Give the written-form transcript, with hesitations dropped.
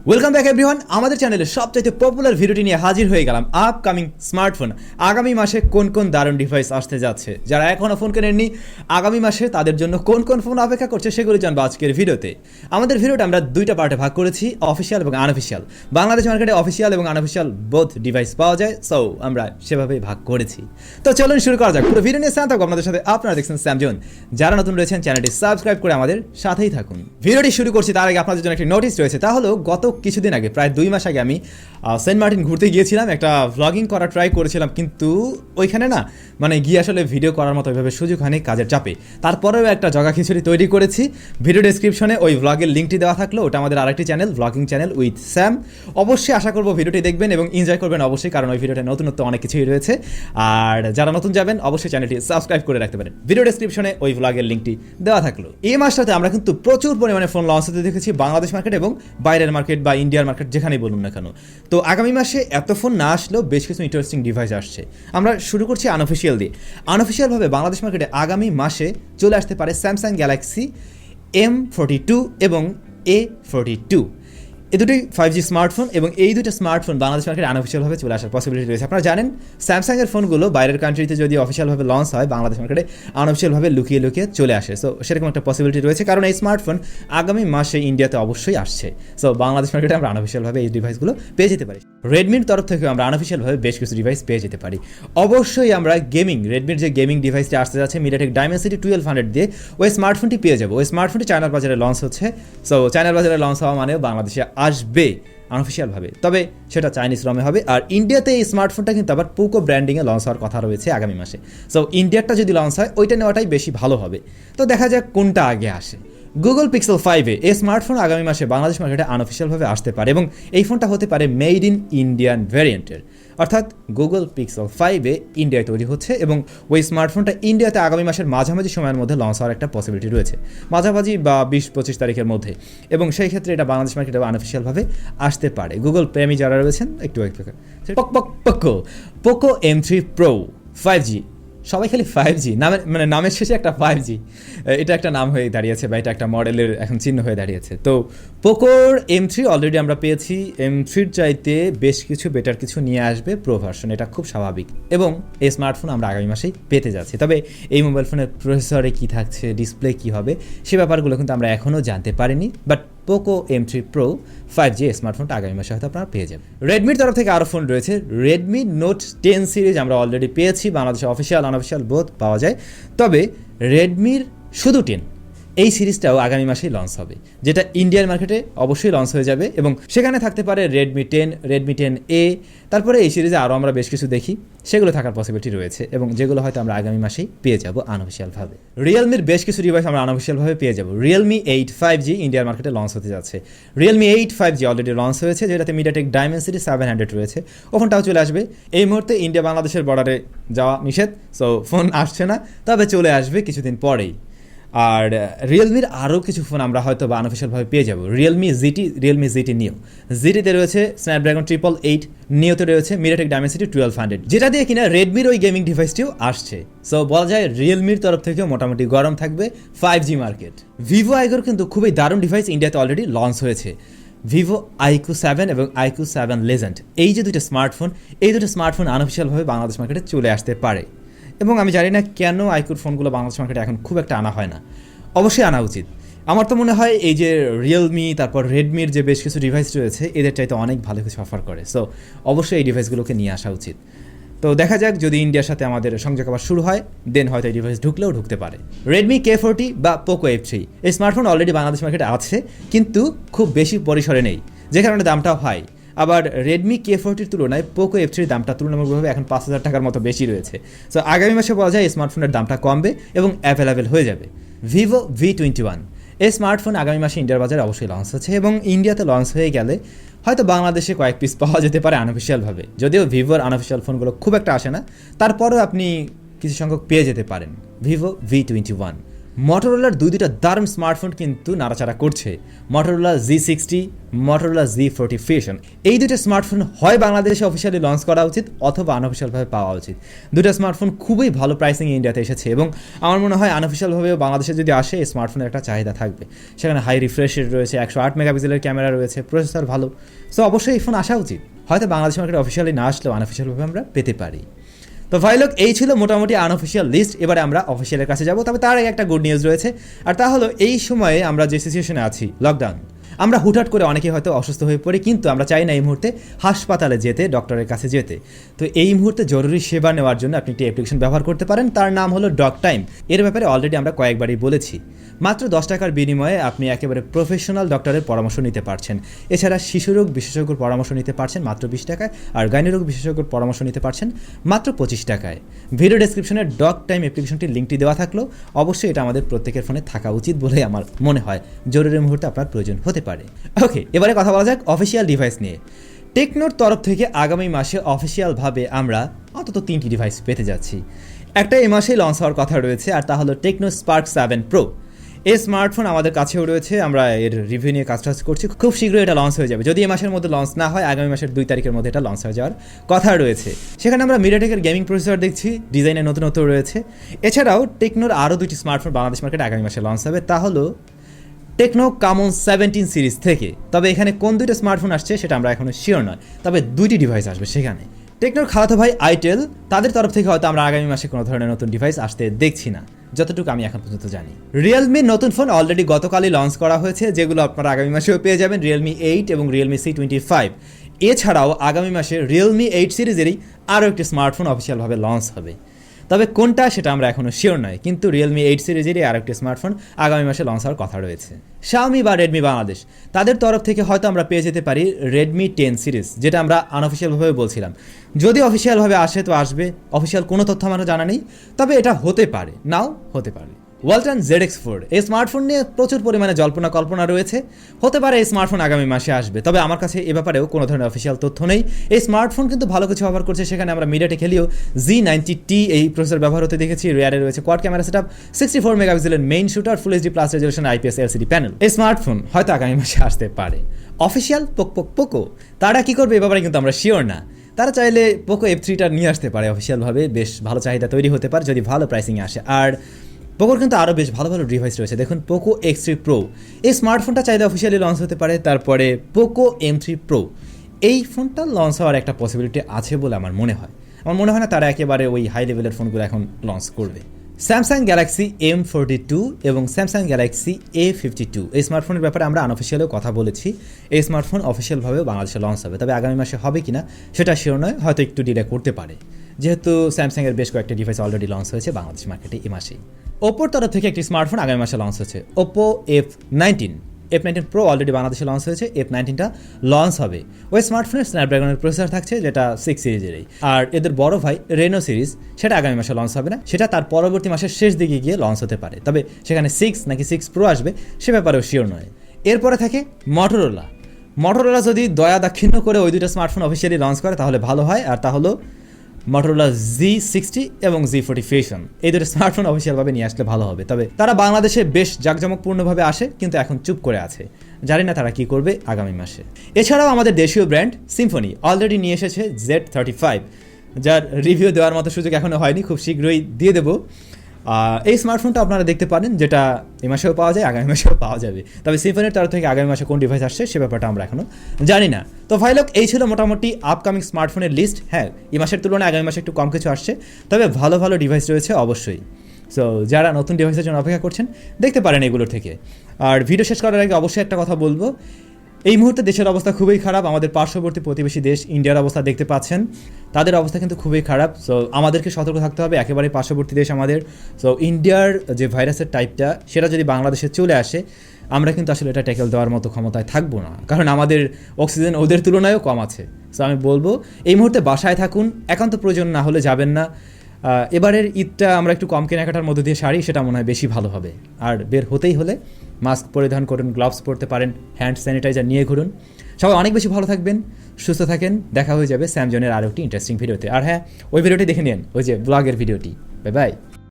Welcome back everyone. আমাদের চ্যানেলে সবচাইতে পপুলার ভিডিওটি নিয়ে হাজির হয়ে গেলাম। আপকামিং স্মার্টফোন, আগামী মাসে কোন কোন দারুণ ডিভাইস আসতে যাচ্ছে, যারা এখনও ফোন কেনেননি আগামী মাসে তাদের জন্য কোন কোন ফোন অপেক্ষা করছে সেগুলি জানবো আজকের ভিডিওতে। আমাদের ভিডিওটা আমরা দুইটা পার্টে ভাগ করেছি, অফিসিয়াল এবং আনঅফিসিয়াল। বাংলাদেশ মার্কেটে অফিসিয়াল এবং আনঅফিসিয়াল বোথ ডিভাইস পাওয়া যায়, সো আমরা সেভাবেই ভাগ করেছি। তো চলুন শুরু করা যাক। পুরো ভিডিও নিয়ে স্যাম থাকবো আপনাদের সাথে। আপনারা দেখছেন SamZone। যারা নতুন রয়েছেন চ্যানেলটি সাবস্ক্রাইব করে আমাদের সাথেই থাকুন। ভিডিওটি শুরু করছি তার আগে আপনাদের জন্য একটি নোটিস রয়েছে, তা হলো গত কিছুদিন আগে, প্রায় 2 মাস আগে আমি সেন্ট মার্টিন ঘুরতে গিয়েছিলাম। একটা ভ্লগিং করার ট্রাই করেছিলাম, কিন্তু ওইখানে না গিয়ে আসলে ভিডিও করার মতো ওইভাবে সুযোগ হয়নি কাজের চাপে। তারপরেও একটা জগা খিচুড়ি তৈরি করেছি। ভিডিও ডেসক্রিপশনে ওই ভ্লগের লিঙ্কটি দেওয়া থাকলো, ওটা আমাদের আরেকটি channel, vlogging channel with Sam. অবশ্যই আশা করবো ভিডিওটি দেখবেন এবং এনজয় করবেন অবশ্যই, কারণ ওই ভিডিওটা নতুনত্ব অনেক কিছুই রয়েছে। আর যারা নতুন যাবেন অবশ্যই চ্যানেলটি সাবস্ক্রাইব করে রাখতে পারেন। ভিডিও ডেসক্রিপশনে ওই ভ্লগের লিঙ্কটি দেওয়া থাকলো। এই মাসটাতে আমরা কিন্তু প্রচুর পরিমাণে ফোন লঞ্চ হতে দেখেছি, বাংলাদেশ মার্কেট এবং বাইরের মার্কেট বা ইন্ডিয়ার মার্কেট যেখানেই বলুন না কেন। তো আগামী মাসে এত ফোন না আসলেও বেশ কিছু ইন্টারেস্টিং ডিভাইস আসছে। আমরা শুরু করছি আনঅফিসিয়াল দিয়ে। আনঅফিসিয়ালভাবে বাংলাদেশ মার্কেটে আগামী মাসে চলে আসতে পারে স্যামসাং গ্যালাক্সি M42 এবং A42। এই দুটি 5G স্মার্টফোন, এবং এই দুটো স্মার্টফোন বাংলাদেশ মার্কেটে আনঅফিসিয়ালভাবে চলে আসার পসিবিলিটি রয়েছে। আপনারা জানেন স্যামসাংয়ের ফোনগুলো বাইরের কান্ট্রিতে যদি অফিসিয়ালভাবে লঞ্চ হয়, বাংলাদেশ মার্কেটে আনঅফিসিয়ালভাবে লুকিয়ে লুকিয়ে চলে আসে। সো সেরকম একটা পসিবিলিটি রয়েছে, কারণ এই স্মার্টফোন আগামী মাসে ইন্ডিয়াতে অবশ্যই আসছে। সো বাংলাদেশ মার্কেটে আমরা আনঅফিসিয়ালভাবে এই ডিভাইসগুলো পেয়ে যেতে পারি। রেডমির তরফ থেকে আমরা আনঅফিসিয়ালভাবে বেশ কিছু ডিভাইস পেয়ে যেতে পারি। অবশ্যই আমরা রেডমির যে গেমিং ডিভাইসটি আসতে যাচ্ছে মিডিয়াটেক ডাইমেনসিটি 1200 দিয়ে, ওই স্মার্টফোনটি পেয়ে যাবো। ওই স্মার্টফোনটি চায়নার বাজারে লঞ্চ হচ্ছে। সো চায়নার বাজারে লঞ্চ হওয়া মানেও বাংলাদেশে আসবে আনঅফিসিয়ালভাবে, তবে সেটা চাইনিজ রমে হবে। আর ইন্ডিয়াতে এই স্মার্টফোনটা কিন্তু আবার পোকো ব্র্যান্ডিংয়ে লঞ্চ হওয়ার কথা রয়েছে আগামী মাসে। সো ইন্ডিয়ারটা যদি লঞ্চ হয় ওইটা নেওয়াটাই বেশি ভালো হবে। তো দেখা যাক কোনটা আগে আসে। গুগল পিক্সেল 5 এই স্মার্টফোন আগামী মাসে বাংলাদেশ মার্কেটে আনঅফিসিয়ালভাবে আসতে পারে, এবং এই ফোনটা হতে পারে মেড ইন ইন্ডিয়ান ভ্যারিয়েন্টের। অর্থাৎ গুগল পিক্সেল 5 ইন্ডিয়ায় তৈরি হচ্ছে, এবং ওই স্মার্টফোনটা ইন্ডিয়াতে আগামী মাসের মাঝামাঝি সময়ের মধ্যে লঞ্চ হওয়ার একটা পসিবিলিটি রয়েছে, মাঝামাঝি বা 20-25 তারিখের মধ্যে। এবং সেই ক্ষেত্রে এটা বাংলাদেশ মার্কেটে আনঅফিসিয়ালভাবে আসতে পারে। গুগল প্রেমী যারা রয়েছেন একটু পোকো M3 Pro 5G, সবাই খালি 5G নামের শেষে একটা 5G, এটা একটা নাম হয়ে দাঁড়িয়েছে, বা এটা একটা মডেলের এখন চিহ্ন হয়ে দাঁড়িয়েছে। তো পোকোর M3 অলরেডি আমরা পেয়েছি। M3-র চাইতে বেশ কিছু বেটার কিছু নিয়ে আসবে প্রো ভার্সন, এটা খুব স্বাভাবিক। এবং এই স্মার্টফোন আমরা আগামী মাসেই পেতে যাচ্ছি। তবে এই মোবাইল ফোনের প্রসেসরে কী থাকছে, ডিসপ্লে কী হবে, সে ব্যাপারগুলো কিন্তু আমরা এখনও জানতে পারিনি। But Poco M3 Pro 5G স্মার্টফোনটা আগামী মাসে হয়তো আপনারা পেয়ে যাবেন। রেডমির তরফ থেকে আরও ফোন রয়েছে। রেডমি নোট 10 সিরিজ আমরা অলরেডি পেয়েছি, বাংলাদেশে অফিসিয়াল আনঅফিসিয়াল বোথ পাওয়া যায়। তবে রেডমির শুধু 10 এই সিরিজটাও আগামী মাসেই লঞ্চ হবে, যেটা ইন্ডিয়ান মার্কেটে অবশ্যই লঞ্চ হয়ে যাবে, এবং সেখানে থাকতে পারে রেডমি 10, রেডমি 10A। তারপরে এই সিরিজে আরও আমরা বেশ কিছু দেখি, সেগুলো থাকার পসিবিলিটি রয়েছে, এবং যেগুলো হয়তো আমরা আগামী মাসেই পেয়ে যাব আনঅফিসিয়ালভাবে। রিয়েলমির বেশ কিছু ডিভাইস আমরা আনঅফিসিয়ালভাবে পেয়ে যাব। রিয়েলমি 8 5G ইন্ডিয়ার মার্কেটে লঞ্চ হতে যাচ্ছে। রিয়েলমি 8 5G অলরেডি লঞ্চ হয়েছে, যেটাতে মিডিয়াটেক ডাইমেনসিটি 700 রয়েছে। ও ফোনটাও চলে আসবে। এই মুহূর্তে ইন্ডিয়া বাংলাদেশের বর্ডারে যাওয়া নিষেধ, সো ফোন আসছে না, তবে চলে আসবে কিছুদিন পরেই। আর রিয়েলমির আরও কিছু ফোন আমরা হয়তো বা আনঅফিসিয়ালভাবে পেয়ে যাব। রিয়েলমি জিটি নিও, জিটিতে রয়েছে স্ন্যাপড্রাগন 888, নিওতে রয়েছে মিডিয়াটেক ডাইমেনসিটি 1200, যেটা দিয়ে কিনা রেডমির ওই গেমিং ডিভাইসটিও আসছে। সো বলা যায় রিয়েলমির তরফ থেকেও মোটামুটি গরম থাকবে 5G মার্কেট। ভিভো আইগোর কিন্তু খুবই দারুণ ডিভাইস ইন্ডিয়াতে অলরেডি লঞ্চ হয়েছে। ভিভো IQ7 এবং IQ7 লেজেন্ড, এই যে দুটো স্মার্টফোন আনঅফিসিয়ালভাবে বাংলাদেশ মার্কেটে চলে আসতে পারে। এবং আমি জানি না কেন আইকুর ফোনগুলো বাংলাদেশ মার্কেটে এখন খুব একটা আনা হয় না। অবশ্যই আনা উচিত। আমার তো মনে হয় এই যে রিয়েলমি তারপর রেডমির যে বেশ কিছু ডিভাইস রয়েছে, এদের চাইতে অনেক ভালো কিছু অফার করে। সো অবশ্যই এই ডিভাইসগুলোকে নিয়ে আসা উচিত। তো দেখা যাক, যদি ইন্ডিয়ার সাথে আমাদের সংযোগ আবার শুরু হয়, দেন হয়তো এই ডিভাইস ঢুকলেও ঢুকতে পারে। রেডমি K40 বা পোকো F3 এই স্মার্টফোন অলরেডি বাংলাদেশ মার্কেটে আছে, কিন্তু খুব বেশি পরিসরে নেই, যে কারণে দামটাও হাই। আবার রেডমি K40-র তুলনায় পোকো F3 দামটা তুলনামূলকভাবে এখন 5000 টাকার মতো বেশি রয়েছে। সো আগামী মাসে বলা যায় এই স্মার্টফোনের দামটা কমবে এবং অ্যাভেলেবেল হয়ে যাবে। ভিভো V21 এই স্মার্টফোন আগামী মাসে ইন্ডিয়ার বাজারে অবশ্যই লঞ্চ হচ্ছে, এবং ইন্ডিয়াতে লঞ্চ হয়ে গেলে হয়তো বাংলাদেশে কয়েক পিস পাওয়া যেতে পারে আনঅফিসিয়ালভাবে। যদিও ভিভোর আনঅফিসিয়াল ফোনগুলো খুব একটা আসে না, তারপরেও আপনি কিছু সংখ্যক পেয়ে যেতে পারেন ভিভো V21। মটোরোলার দুইটা দারুণ স্মার্টফোন কিন্তু নাড়াচাড়া করছে, Motorola Z60, Motorola Z40 Fusion। এই দুটো স্মার্টফোন হয় বাংলাদেশে অফিসিয়ালি লঞ্চ করা উচিত অথবা আনঅফিসিয়ালভাবে পাওয়া উচিত। দুটো স্মার্টফোন খুবই ভালো প্রাইসিং ইন্ডিয়াতে এসেছে এবং আমার মনে হয় আনঅফিসিয়ালভাবেও বাংলাদেশে যদি আসে এই স্মার্টফোনের একটা চাহিদা থাকবে। সেখানে হাই রিফ্রেশ রেট রয়েছে, 108 মেগাপিক্সেলের ক্যামেরা রয়েছে, প্রসেসর ভালো। সো অবশ্যই এই ফোন আসা উচিত। হয়তো বাংলাদেশ মার্কেটে অফিসিয়ালি না আসলেও আনঅফিসিয়ালভাবে আমরা পেতে পারি। তো ভাই লোক, এই ছিল মোটামুটি আনঅফিসিয়াল লিস্ট। এবারে আমরা অফিসিয়ালের কাছে যাব, তবে তার আগে একটা গুড নিউজ রয়েছে, আর তা হলো এই সময়ে আমরা যে সিচুয়েশনে আছি, লকডাউন, আমরা হুটহাট করে অনেকেই হয়তো অসুস্থ হয়ে পড়ি, কিন্তু আমরা চাই না এই মুহূর্তে হাসপাতালে যেতে, ডক্টরের কাছে যেতে। তো এই মুহূর্তে জরুরি সেবা নেওয়ার জন্য আপনি একটি অ্যাপ্লিকেশন ব্যবহার করতে পারেন, তার নাম হলো ডক টাইম। এর ব্যাপারে অলরেডি আমরা কয়েকবারই বলেছি। মাত্র 10 টাকার বিনিময়ে আপনি একেবারে প্রফেশনাল ডক্টরের পরামর্শ নিতে পারছেন। এছাড়া শিশুরোগ বিশেষজ্ঞর পরামর্শ নিতে পারছেন মাত্র 20 টাকায়, আর গাইনোরোগ বিশেষজ্ঞর পরামর্শ নিতে পারছেন মাত্র 25 টাকায়। ভিডিও ডেসক্রিপশনে ডক টাইম অ্যাপ্লিকেশনটির লিঙ্কটি দেওয়া থাকলো। অবশ্যই এটা আমাদের প্রত্যেকের ফোনে থাকা উচিত বলে আমার মনে হয়, জরুরি মুহূর্তে আপনার প্রয়োজন হতে পারে। ওকে, এবারে কথা বলা যাক অফিসিয়াল ডিভাইস নিয়ে। টেকনোর তরফ থেকে আগামী মাসে অফিসিয়ালভাবে আমরা অন্তত 3টি ডিভাইস পেতে যাচ্ছি। একটা এই মাসেই লঞ্চ হওয়ার কথা রয়েছে, আর তা হলো টেকনো স্পার্ক 7 প্রো। এই স্মার্টফোন আমাদের কাছেও রয়েছে, আমরা এর রিভিউ নিয়ে কাজ করছি। খুব শীঘ্রই এটা লঞ্চ হয়ে যাবে। যদি এই মাসের মধ্যে লঞ্চ না হয়, আগামী মাসের 2 তারিখের মধ্যে এটা লঞ্চ হয়ে যাওয়ার কথা রয়েছে। সেখানে আমরা মিডিয়াটেকের গেমিং প্রসেসর দেখছি, ডিজাইনের নতুনত্ব রয়েছে। এছাড়াও টেকনোর আরও 2টি স্মার্টফোন বাংলাদেশ মার্কেটে আগামী মাসে লঞ্চ হবে, তা হলো টেকনো কামন 17 সিরিজ থেকে। তবে এখানে কোন 2টা স্মার্টফোন আসছে সেটা আমরা এখনো শিওর নয়, তবে 2টি ডিভাইস আসবে সেখানে। টেকনোর খালাতো ভাই আইটেল, তাদের তরফ থেকে হয়তো আমরা আগামী মাসে কোনো ধরনের নতুন ডিভাইস আসতে দেখছি না, যতটুকু আমি এখন পর্যন্ত জানি। রিয়েলমির নতুন ফোন অলরেডি গতকালই লঞ্চ করা হয়েছে, যেগুলো আপনারা আগামী মাসেও পেয়ে যাবেন, রিয়েলমি 8 এবং রিয়েলমি C25। এছাড়াও আগামী মাসে রিয়েলমি 8 সিরিজেরই আরও একটি স্মার্টফোন অফিসিয়ালভাবে লঞ্চ হবে, তবে কোনটা সেটা আমরা এখনও শিওর নয়। কিন্তু রিয়েলমি 8 সিরিজেরই আর একটি স্মার্টফোন আগামী মাসে লঞ্চ হওয়ার কথা রয়েছে। শাওমি বা রেডমি বাংলাদেশ, তাদের তরফ থেকে হয়তো আমরা পেয়ে যেতে পারি রেডমি 10 সিরিজ, যেটা আমরা আনঅফিসিয়ালভাবে বলছিলাম। যদি অফিসিয়ালভাবে আসে তো আসবে, অফিসিয়াল কোনো তথ্য আমার জানা নেই, তবে এটা হতে পারে, নাও হতে পারে। ওয়ালটন ZX4, এই স্মার্টফোন নিয়ে প্রচুর পরিমাণে জল্পনা কল্পনা রয়েছে, হতে পারে এই স্মার্টফোন আগামী মাসে আসবে, তবে আমার কাছে এ ব্যাপারেও কোনো ধরনের অফিসিয়াল তথ্য নেই। এই স্মার্টফোন কিন্তু ভালো কিছু ব্যবহার করছে, সেখানে আমরা মিডিয়াটেক হেলিও Z90T এই প্রসেসর ব্যবহার হতে দেখেছি। রিয়ারে রয়েছে কোয়াড ক্যামেরা সেটআপ, 64 মেগাপিক্সেলের main shooter, full HD plus resolution IPS LCD panel. এই স্মার্টফোন হয়তো আগামী মাসে আসতে পারে। অফিসিয়াল পোকো, তারা কি করবে এ ব্যাপারে কিন্তু আমরা শিওর না। তারা চাইলে পোকো F3টা নিয়ে আসতে পারে অফিসিয়ালভাবে, বেশ ভালো চাহিদা তৈরি হতে পারে যদি ভালো প্রাইসিংয়ে আসে। আর পোকোর কিন্তু আরও বেশ ভালো ভালো ডিভাইস রয়েছে, দেখুন পোকো X3 প্রো, এই স্মার্টফোনটা চাইলে অফিসিয়ালি লঞ্চ হতে পারে। তারপরে পোকো M3 প্রো, এই ফোনটা লঞ্চ হওয়ার একটা পসিবিলিটি আছে বলে আমার মনে হয়। আমার মনে হয় না তারা একেবারে ওই হাই লেভেলের ফোনগুলো এখন লঞ্চ করবে। স্যামসাং গ্যালাক্সি M42 এবং স্যামসাং গ্যালাক্সি A52, এই স্মার্টফোনের ব্যাপারে আমরা আনঅফিসিয়ালেও কথা বলেছি। এই স্মার্টফোন অফিসিয়ালভাবেও বাংলাদেশে লঞ্চ হবে, তবে আগামী মাসে হবে কিনা সেটা শিওর নয়, হয়তো একটু ডিলে করতে পারে, যেহেতু স্যামসাংয়ের বেশ কয়েকটা ডিভাইস অলরেডি লঞ্চ হয়েছে বাংলাদেশ মার্কেটে এই মাসেই। ওপোর তরফ থেকে একটি স্মার্টফোন আগামী মাসে লঞ্চ হচ্ছে, ওপো F19 প্রো অলরেডি বাংলাদেশে লঞ্চ হয়েছে, F19টা লঞ্চ হবে। ওই স্মার্টফোনের স্ন্যাপড্রাগনের প্রসেসর থাকছে, যেটা 6 সিরিজেরই। আর এদের বড় ভাই রেনো সিরিজ, সেটা আগামী মাসে লঞ্চ হবে না, সেটা তার পরবর্তী মাসের শেষ দিকে গিয়ে লঞ্চ হতে পারে, তবে সেখানে 6 নাকি 6 প্রো আসবে সে ব্যাপারেও শিওর নয়। এরপরে থাকে মটোরোলা যদি দয়া দাক্ষিণ্য করে ওই 2টা স্মার্টফোন অফিসিয়ালি লঞ্চ করে তাহলে ভালো হয়, আর তা হলো মটোরোলা Z60 এবং Z40 Fusion। এই 2টা স্মার্টফোন অফিসিয়ালভাবে নিয়ে আসলে ভালো হবে, তবে তারা বাংলাদেশে বেশ জাঁকজমকপূর্ণভাবে আসে, কিন্তু এখন চুপ করে আছে, জানি না তারা কি করবে আগামী মাসে। এছাড়াও আমাদের দেশীয় ব্র্যান্ড সিম্ফনি অলরেডি নিয়ে এসেছে Z35, যার রিভিউ দেওয়ার মতো সুযোগ এখনও হয়নি, খুব শীঘ্রই দিয়ে দেবো। এই স্মার্টফোনটা আপনারা দেখতে পারেন, যেটা এই মাসেও পাওয়া যায়, আগামী মাসেও পাওয়া যাবে, তবে সিম্ফনির তরফ থেকে আগামী মাসে কোন ডিভাইস আসছে সে ব্যাপারটা আমরা এখনও জানি না। তো ভাই লোক, এই ছিল মোটামুটি আপকামিং স্মার্টফোনের লিস্ট। হ্যাঁ, এই মাসের তুলনায় আগামী মাসে একটু কম কিছু আসছে, তবে ভালো ভালো ডিভাইস রয়েছে অবশ্যই। সো যারা নতুন ডিভাইসের জন্য অপেক্ষা করছেন দেখতে পারেন এগুলোর থেকে। আর ভিডিও শেষ করার আগে অবশ্যই একটা কথা বলবো, এই মুহূর্তে দেশের অবস্থা খুবই খারাপ। আমাদের পার্শ্ববর্তী প্রতিবেশী দেশ ইন্ডিয়ার অবস্থা দেখতে পাচ্ছেন, তাদের অবস্থা কিন্তু খুবই খারাপ। সো আমাদেরকে সতর্ক থাকতে হবে, একেবারে পার্শ্ববর্তী দেশ আমাদের। সো ইন্ডিয়ার যে ভাইরাসের টাইপটা সেটা যদি বাংলাদেশে চলে আসে, আমরা কিন্তু আসলে এটা ট্যাকেল দেওয়ার মতো ক্ষমতায় থাকবো না, কারণ আমাদের অক্সিজেন ওদের তুলনায়ও কম আছে। সো আমি বলবো এই মুহূর্তে বাসায় থাকুন, একান্ত প্রয়োজন না হলে যাবেন না। এবারের ঈদটা আমরা একটু কম কেনাকাটার মধ্যে দিয়ে সারি, সেটা মনে হয় বেশি ভালো হবে। আর বের হতেই হলে মাস্ক পরিধান করুন, গ্লাভস পরতে পারেন, হ্যান্ড স্যানিটাইজার নিয়ে ঘুরুন। সবাই অনেক বেশি ভালো থাকবেন, সুস্থ থাকেন। দেখা হয়ে যাবে স্যামজনের আরও একটি ইন্টারেস্টিং ভিডিওতে। আর হ্যাঁ, ওই ভিডিওটি দেখে নিন, ওই যে ব্লগের ভিডিওটি। Bye bye.